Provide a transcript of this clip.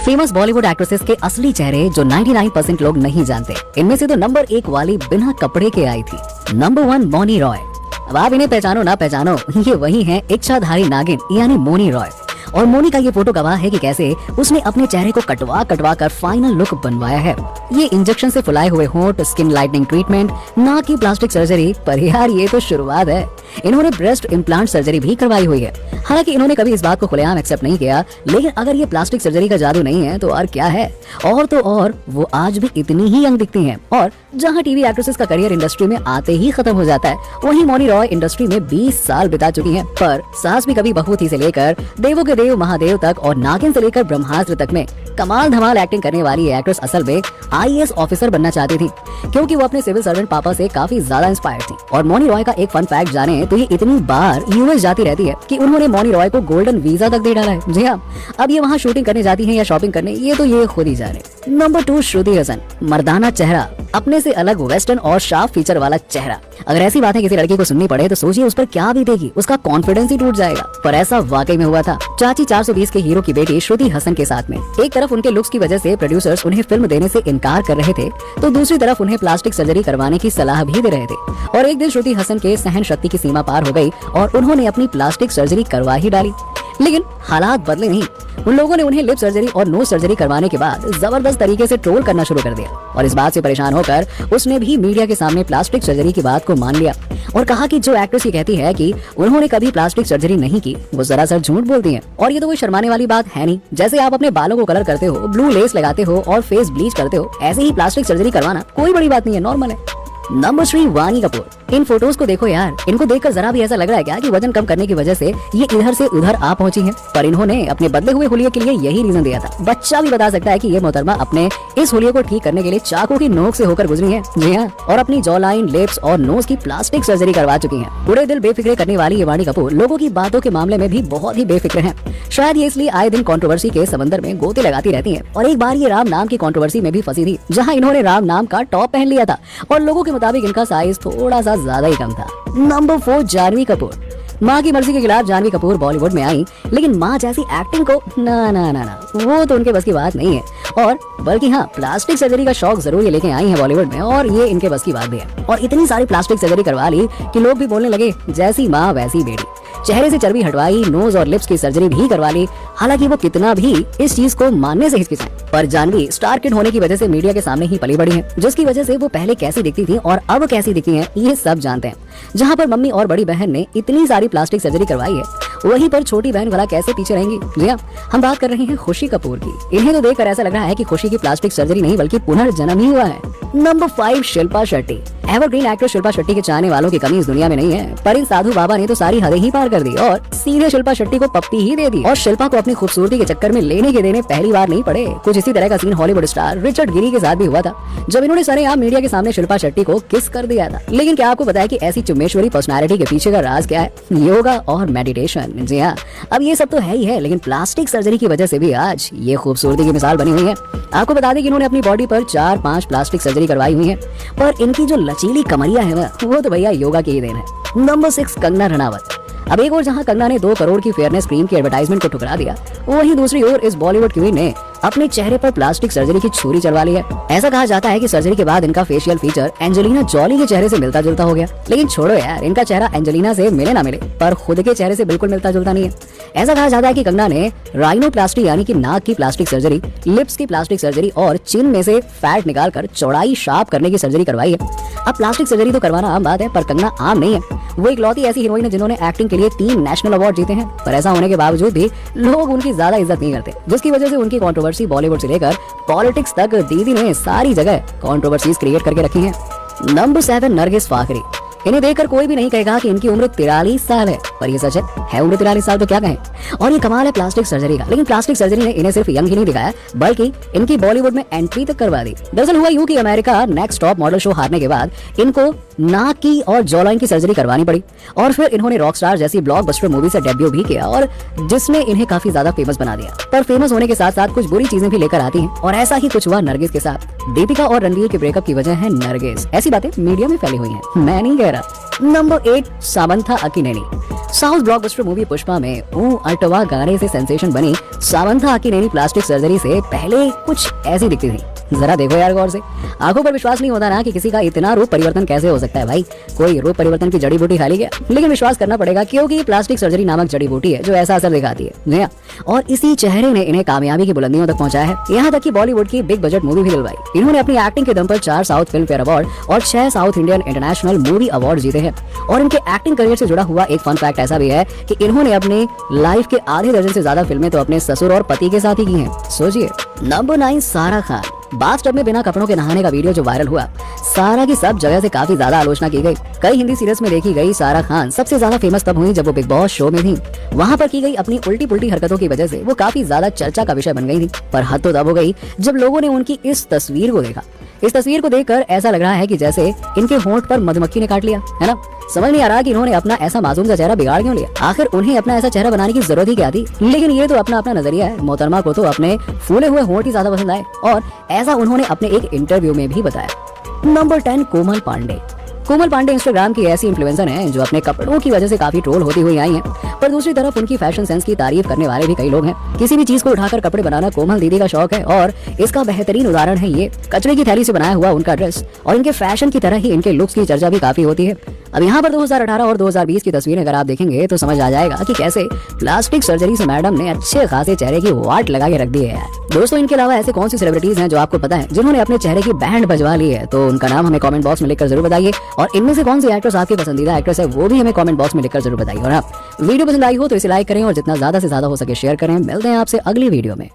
Famous Bollywood actresses के असली चेहरे जो 99% लोग नहीं जानते, इनमें से तो नंबर 1 वाली बिना कपड़े के आई थी। नंबर 1 मौनी रॉय। अब आप इन्हें पहचानो ना पहचानो, ये वही हैं इच्छाधारी नागिन यानी मौनी रॉय। और मौनी का ये फोटो गवाह है कि कैसे उसने अपने चेहरे को कटवा कर फाइनल लुक बनवाया है। ये इंजेक्शन से फुलाए हुए होंठ, स्किन लाइटनिंग ट्रीटमेंट, नाक की प्लास्टिक सर्जरी, पर यार ये तो शुरुआत है। इन्होंने ब्रेस्ट इम्प्लांट सर्जरी भी करवाई हुई है। हालांकि इन्होंने कभी इस बात को खुलेआम एक्सेप्ट नहीं किया, लेकिन अगर ये प्लास्टिक सर्जरी का जादू नहीं है तो और क्या है। और तो और वो आज भी इतनी ही यंग दिखती हैं। और जहां टीवी एक्ट्रेसेस का करियर इंडस्ट्री में आते ही खत्म हो जाता है, वहीं मौनी रॉय इंडस्ट्री में 20 साल बिता चुकी हैं। पर सास भी कभी बहू थी से लेकर देवों के देव महादेव तक और नागिन से लेकर ब्रह्मास्त्र तक में कमाल धमाल एक्टिंग करने वाली एक्ट्रेस असल में IAS ऑफिसर बनना चाहती थी, क्योंकि वो अपने सिविल सर्वेंट पापा से काफी ज्यादा इंस्पायर्ड थी। और मौनी रॉय का एक फन फैक्ट जाने तो ये इतनी बार US जाती रहती है कि उन्होंने मौनी रॉय को गोल्डन वीजा तक दे डाला है। जी हाँ, अब ये वहाँ शूटिंग करने जाती है या शॉपिंग करने, ये तो ये खुद ही जाने। नंबर 2 श्रुति हसन। मर्दाना चेहरा, अपने से अलग वेस्टर्न और शार्प फीचर वाला चेहरा। अगर ऐसी बातें किसी लड़की को सुननी पड़े तो सोचिए उस पर क्या बीतेगी, उसका कॉन्फिडेंस ही टूट जाएगा। पर ऐसा वाकई में हुआ था चाची 420 के हीरो की बेटी श्रुति हसन के साथ में। एक तरफ उनके लुक्स की वजह से प्रोड्यूसर्स उन्हें फिल्म देने से इनकार कर रहे थे, तो दूसरी तरफ उन्हें प्लास्टिक सर्जरी करवाने की सलाह भी दे रहे थे। और एक दिन श्रुति हसन के सहन शक्ति की सीमा पार हो गई और उन्होंने अपनी प्लास्टिक सर्जरी करवा ही डाली। लेकिन हालात बदले नहीं। उन लोगों ने उन्हें लिप सर्जरी और नोज सर्जरी करवाने के बाद जबरदस्त तरीके से ट्रोल करना शुरू कर दिया। और इस बात से परेशान होकर उसने भी मीडिया के सामने प्लास्टिक सर्जरी की बात को मान लिया और कहा कि जो एक्ट्रेस ये कहती है कि उन्होंने कभी प्लास्टिक सर्जरी नहीं की, वो सरासर झूठ बोलती है। और ये तो कोई शर्माने वाली बात है नहीं। जैसे आप अपने बालों को कलर करते हो, ब्लू लेस लगाते हो और फेस ब्लीच करते हो, ऐसे ही प्लास्टिक सर्जरी करवाना कोई बड़ी बात नहीं है, नॉर्मल है। नंबर 3 वानी कपूर। इन फोटोज को देखो यार, इनको देखकर जरा भी ऐसा लग रहा है क्या कि वजन कम करने की वजह से ये इधर से उधर आ पहुंची हैं। पर इन्होंने अपने बदले हुए हुलिये के लिए यही रीजन दिया था। बच्चा भी बता सकता है कि ये मोहतरमा अपने इस हुलिये को ठीक करने के लिए चाकू की नोक से होकर गुजरी है। जी हाँ, और अपनी जॉ लाइन, लिप्स और नोज की प्लास्टिक सर्जरी करवा चुकी है। पूरे दिल बेफिक्रे करने वाली ये वानी कपूर लोगों की बातों के मामले में भी बहुत ही बेफिक्र है। शायद ये इसलिए आए दिन कंट्रोवर्सी के समंदर में गोते लगाती रहती है। और एक बार ये राम नाम की कंट्रोवर्सी में भी फंसी थी, जहाँ इन्होंने राम नाम का टॉप पहन लिया था और लोगों के मुताबिक इनका साइज थोड़ा सा ज्यादा ही कम था। नंबर 4 जानवी कपूर। माँ की मर्जी के खिलाफ जानवी कपूर बॉलीवुड में आई, लेकिन माँ जैसी एक्टिंग को ना वो तो उनके बस की बात नहीं है। और बल्कि हाँ, प्लास्टिक सर्जरी का शौक जरूर ये लेके आई है बॉलीवुड में, और ये इनके बस की बात भी है। और इतनी सारी प्लास्टिक सर्जरी करवा ली कि लोग भी बोलने लगे जैसी माँ वैसी बेटी। चेहरे से चर्बी हटवाई, नोज और लिप्स की सर्जरी भी करवा ली। हालांकि वो कितना भी इस चीज को मानने से हिचकिचाएं, पर जानवी स्टार किड होने की वजह से मीडिया के सामने ही पली बड़ी है, जिसकी वजह से वो पहले कैसी दिखती थी और अब कैसी दिखती हैं ये सब जानते हैं। जहां पर मम्मी और बड़ी बहन ने इतनी सारी प्लास्टिक सर्जरी करवाई है, वहीं पर छोटी बहन भला कैसे पीछे रहेंगी। जी हाँ, हम बात कर रहे हैं खुशी कपूर की। इन्हें तो देखकर ऐसा लग रहा है कि खुशी की प्लास्टिक सर्जरी नहीं बल्कि पुनर्जन्म ही हुआ है। Number 5 Shilpa Shetty. Evergreen actress Shilpa Shetty के चाहने वालों की कमी इस दुनिया में नहीं है, पर इन साधु बाबा ने तो सारी हदें ही पार कर दी और सीधे शिल्पा शेट्टी को पप्पी ही दे दी। और शिल्पा को अपनी खूबसूरती के चक्कर में लेने के देने पहली बार नहीं पड़े। कुछ इसी तरह का सीन हॉलीवुड स्टार रिचर्ड गिरी के साथ भी हुआ था, जब इन्होंने सरेआम मीडिया के सामने शिल्पा शेट्टी को किस कर दिया था। लेकिन क्या आपको पता है कि ऐसी चुम्मेश्वरी पर्सनैलिटी के पीछे का राज क्या है? योगा और मेडिटेशन। जी हाँ, अब ये सब तो है ही है, लेकिन प्लास्टिक सर्जरी की वजह से भी आज ये खूबसूरती की मिसाल बनी हुई है। आपको बता दें कि इन्होंने अपनी बॉडी पर 4-5 प्लास्टिक सर्जरी करवाई हुई है, पर इनकी जो लचीली कमरिया है वो तो भैया योगा की ही देन है। नंबर 6 कंगना रनावत। अब एक और जहां कंगना ने 2 करोड़ की फेयरनेस क्रीम की एडवर्टाइजमेंट को ठुकरा दिया, वहीं दूसरी ओर इस बॉलीवुड क्वीन ने अपने चेहरे पर प्लास्टिक सर्जरी की छुरी चलवा ली है। ऐसा कहा जाता है कि सर्जरी के बाद इनका फेशियल फीचर एंजेलिना जॉली के चेहरे से मिलता जुलता हो गया। लेकिन छोड़ो यार, इनका चेहरा एंजेलिना से मिले ना मिले, पर खुद के चेहरे से बिल्कुल मिलता जुलता नहीं है। ऐसा कहा जाता है कि कंगना ने राइनोप्लास्टी यानी कि नाक की प्लास्टिक सर्जरी, लिप्स की प्लास्टिक सर्जरी और चिन में से फैट निकालकर चौड़ाई शार्प करने की सर्जरी करवाई है। अब प्लास्टिक सर्जरी तो करवाना आम बात है, पर कंगना आम नहीं है। वो इकलौती ऐसी हीरोइन है जिन्होंने एक्टिंग के लिए 3 नेशनल अवार्ड जीते हैं, पर ऐसा होने के बावजूद भी लोग उनकी ज्यादा इज्जत नहीं करते, जिसकी वजह से उनकी कंट्रोवर्सी बॉलीवुड से लेकर पॉलिटिक्स तक दीदी ने सारी जगह कंट्रोवर्सीज क्रिएट करके रखी हैं। नंबर 7 नरगिस फाकरी। इन्हें देखकर कोई भी नहीं कहेगा कि इनकी उम्र 43 साल है, पर ये सच है उम्र 43 साल तो क्या कहें। और ये कमाल है प्लास्टिक सर्जरी का, लेकिन प्लास्टिक सर्जरी ने इन्हें सिर्फ यंग ही नहीं दिखाया, बल्कि इनकी बॉलीवुड में एंट्री तक करवा दी। दरअसल हुआ यूं कि America next top model show हारने के बाद इनको नाक की और जॉलाइन की सर्जरी करवानी पड़ी, और फिर इन्होंने रॉकस्टार जैसी ब्लॉकबस्टर मूवी से डेब्यू भी किया, और जिसने इन्हें काफी ज्यादा फेमस बना दिया। पर फेमस होने के साथ साथ कुछ बुरी चीजें भी लेकर आती हैं, और ऐसा ही कुछ हुआ नरगिस के साथ। दीपिका और रणवीर के ब्रेकअप की वजह है नरगिस, ऐसी बातें मीडिया में फैली हुई हैं, मैं नहीं कह रहा। Number 8 Samantha Akkineni. South blockbuster movie Pushpa में अटवा गाने से सेंसेशन बनी सामंथा अक्किनेनी प्लास्टिक सर्जरी से पहले कुछ ऐसी दिखती थी। जरा देखो यार गौर से, आंखों पर विश्वास नहीं होता ना कि किसी का इतना रूप परिवर्तन कैसे हो सकता है। भाई कोई रूप परिवर्तन की जड़ी बूटी खा ली क्या? लेकिन विश्वास करना पड़ेगा क्योंकि प्लास्टिक सर्जरी नामक जड़ी बूटी है जो ऐसा असर दिखाती है और इसी चेहरे ने इन्हें कामयाबी की बुलंदियों तक पहुंचाया है। यहाँ तक कि बॉलीवुड की बिग बजट मूवी भी दिलवाई। इन्होंने अपनी एक्टिंग के दम पर 4 साउथ फिल्म फेयर अवार्ड और 6 south Indian international movie award जीते हैं। और इनके एक्टिंग करियर से जुड़ा हुआ एक फन फैक्ट ऐसा भी है कि इन्होंने अपने लाइफ के आधे दर्जन से ज्यादा फिल्में तो अपने ससुर और पति के साथ ही की हैं। सोचिए। नंबर 9 सारा खान। बाथटब में बिना कपड़ों के नहाने का वीडियो जो वायरल हुआ, सारा की सब जगह से काफी ज्यादा आलोचना की गई। कई हिंदी सीरियल्स में देखी गई सारा खान सबसे ज्यादा फेमस तब हुई जब वो बिग बॉस शो में थी। वहाँ पर की गई अपनी उल्टी पुल्टी हरकतों की वजह से वो काफी ज्यादा चर्चा का विषय बन गई थी। पर हद तो तब हो गई जब लोगों ने उनकी इस तस्वीर को देखा। इस तस्वीर को देखकर ऐसा लग रहा है कि जैसे इनके होंठ पर मधुमक्खी ने काट लिया है ना। समझ नहीं आ रहा कि इन्होंने अपना ऐसा मासूम सा चेहरा बिगाड़ क्यों लिया। आखिर उन्हें अपना ऐसा चेहरा बनाने की जरूरत ही क्या थी। लेकिन ये तो अपना अपना नजरिया है। मोहतरमा को तो अपने फूले हुए होंठ ही ज्यादा पसंद आए और ऐसा उन्होंने अपने एक इंटरव्यू में भी बताया। नंबर 10 कोमल पांडे। कोमल पांडे इंस्टाग्राम की ऐसी इन्फ्लुएंसर हैं जो अपने कपड़ों की वजह से काफी ट्रोल होती हुई आई हैं। पर दूसरी तरफ उनकी फैशन सेंस की तारीफ करने वाले भी कई लोग हैं। किसी भी चीज को उठाकर कपड़े बनाना कोमल दीदी का शौक है और इसका बेहतरीन उदाहरण है ये कचरे की थैली से बनाया हुआ उनका ड्रेस। और इनके फैशन की तरह ही इनके लुक्स की चर्चा भी काफी होती है। अब यहाँ पर 2018 और 2020 की तस्वीरें अगर आप देखेंगे तो समझ आ जाएगा कि कैसे प्लास्टिक सर्जरी से मैडम ने अच्छे खासे चेहरे की वाट लगा के रख दी है यार। दोस्तों इनके अलावा ऐसे कौन सी सेलिब्रिटीज हैं जो आपको पता है जिन्होंने अपने चेहरे की बैंड बजवा ली है? तो उनका नाम हमें कमेंट बॉक्स में लिखकर जरूर बताइए। और इनमें से कौन सी एक्ट्रेस आपकी पसंदीदा एक्ट्रेस है वो भी हमें कमेंट बॉक्स में लिखकर जरूर बताइए। और आप वीडियो पसंद आई हो तो इसे लाइक करें और जितना ज्यादा से ज्यादा हो सके शेयर करें। मिलते हैं आपसे अगली वीडियो में।